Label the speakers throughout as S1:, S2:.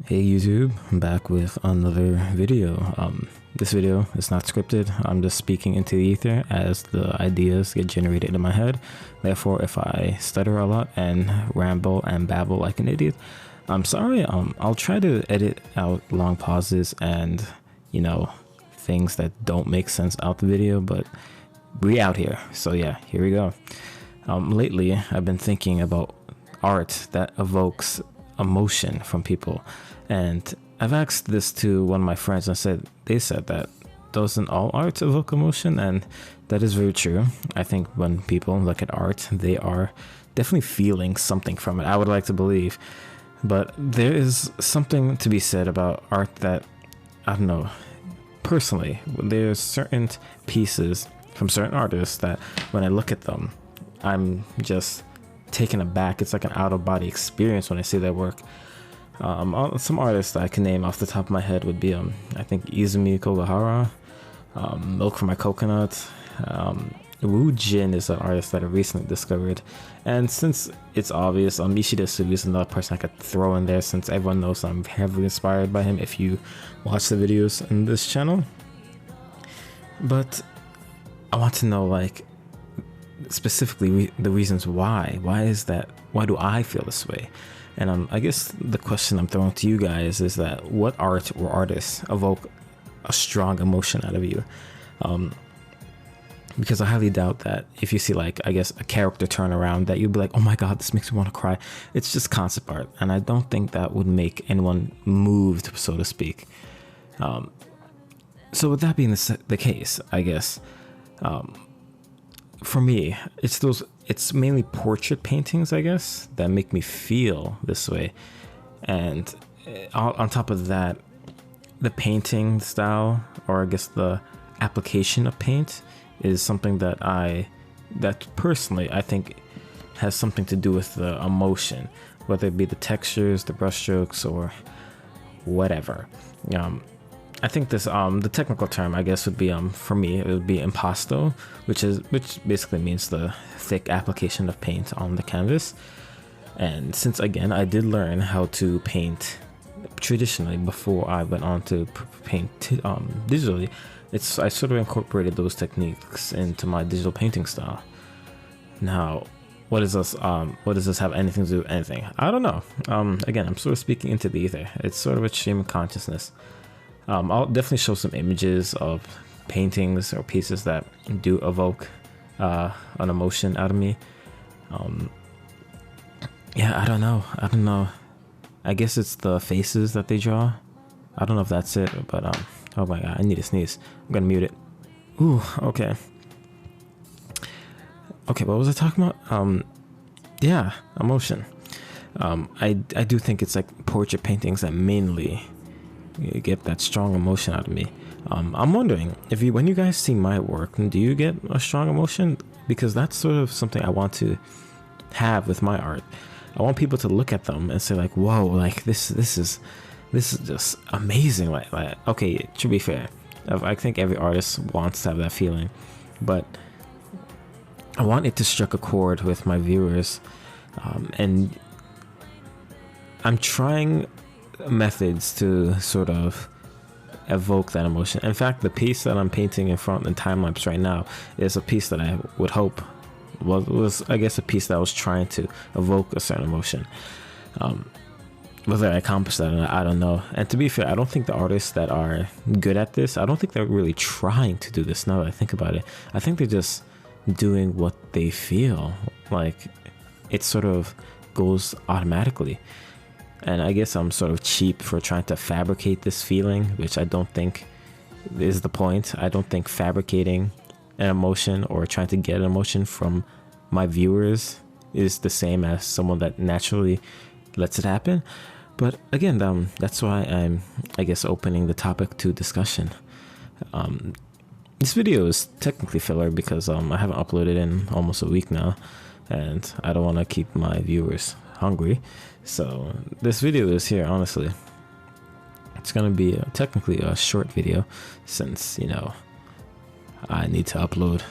S1: Hey YouTube, I'm back with another video. This video is not scripted. I'm just speaking into the ether as the ideas get generated in my head. Therefore, if I stutter a lot and ramble and babble like an idiot, I'm sorry. I'll try to edit out long pauses and, things that don't make sense out the video, but we out here. So yeah, here we go. Lately, I've been thinking about art that evokes emotion from people, and I've asked this to one of my friends and they said that doesn't all art evoke emotion, and that is very true. I think when people look at art, they are definitely feeling something from it. I would like to believe, but there is something to be said about art that, I don't know, personally, there's certain pieces from certain artists that when I look at them, I'm just taken aback. It's like an out-of-body experience when I see their work. Some artists that I can name off the top of my head would be I think Izumi Kogahara, Milk for My Coconut. Wu Jin is an artist that I recently discovered, and since it's obvious, Ishida Sugi is another person I could throw in there, since everyone knows I'm heavily inspired by him if you watch the videos in this channel. But I want to know, like, specifically the reasons why. Why is that? Why do I feel this way? And I guess the question I'm throwing to you guys is that what art or artists evoke a strong emotion out of you? Because I highly doubt that if you see, like, I guess a character turn around, that you'd be like, oh my god, this makes me want to cry. It's just concept art, and I don't think that would make anyone moved, so to speak. So with that being the case, I guess, for me, it's mainly portrait paintings, I guess, that make me feel this way. And on top of that, the painting style, or I guess the application of paint, is something that personally I think has something to do with the emotion, whether it be the textures, the brushstrokes, or whatever. I think this the technical term, I guess, would be for me it would be impasto, which basically means the thick application of paint on the canvas. And since, again, I did learn how to paint traditionally before I went on to paint digitally, I sort of incorporated those techniques into my digital painting style. Now, what does this have anything to do with anything? I don't know. Again, I'm sort of speaking into the ether. It's sort of a stream of consciousness. I'll definitely show some images of paintings or pieces that do evoke an emotion out of me. Yeah, I don't know. I guess it's the faces that they draw. I don't know if that's it, but oh my god, I need to sneeze. I'm gonna mute it. Ooh, okay. Okay, what was I talking about? Yeah, emotion. I do think it's like portrait paintings that mainly get that strong emotion out of me. I'm wondering if when you guys see my work, do you get a strong emotion? Because that's sort of something I want to have with my art. I want people to look at them and say, like, whoa, like this is just amazing. Like okay, to be fair, I think every artist wants to have that feeling, but I want it to strike a chord with my viewers, and I'm trying methods to sort of evoke that emotion. In fact, the piece that I'm painting in front in time lapse right now is a piece that I would hope was I guess a piece that was trying to evoke a certain emotion. Whether I accomplished that or not, I don't know. And to be fair, I don't think the artists that are good at this, I don't think they're really trying to do this. Now that I think about it, I think they're just doing what they feel. Like, it sort of goes automatically. And I guess I'm sort of cheap for trying to fabricate this feeling, which I don't think is the point. I don't think fabricating an emotion or trying to get an emotion from my viewers is the same as someone that naturally lets it happen. But again, that's why I'm, I guess, opening the topic to discussion. This video is technically filler because I haven't uploaded in almost a week now, and I don't want to keep my viewers hungry. So this video is here, honestly. It's gonna be technically a short video, since I need to upload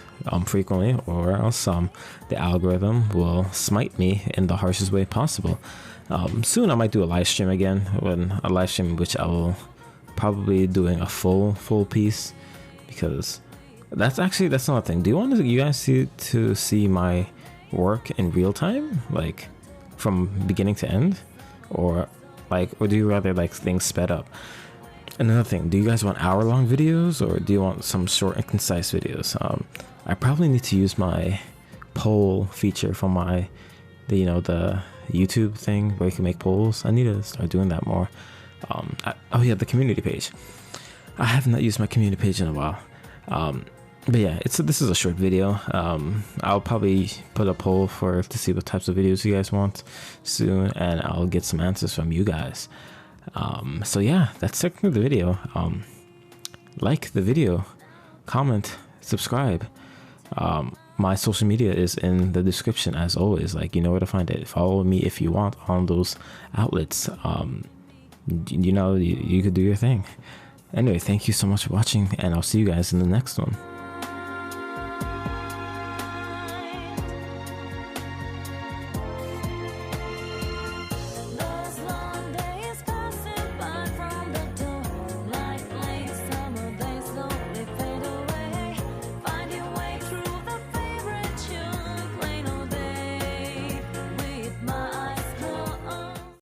S1: frequently, or else the algorithm will smite me in the harshest way possible. Soon I might do a live stream again, when a live stream which I will probably doing a full piece, because that's another thing. Do you want you guys to see my work in real time, like from beginning to end, or do you rather like things sped up? Another thing, do you guys want hour-long videos, or do you want some short and concise videos? I probably need to use my poll feature from the YouTube thing where you can make polls. I need to start doing that more. Oh yeah, the community page. I have not used my community page in a while. But yeah, this is a short video. I'll probably put a poll to see what types of videos you guys want soon, and I'll get some answers from you guys. So yeah, that's technically the video. Like the video, comment, subscribe. My social media is in the description as always. Like, you know where to find it. Follow me if you want on those outlets. You could do your thing. Anyway, thank you so much for watching, and I'll see you guys in the next one.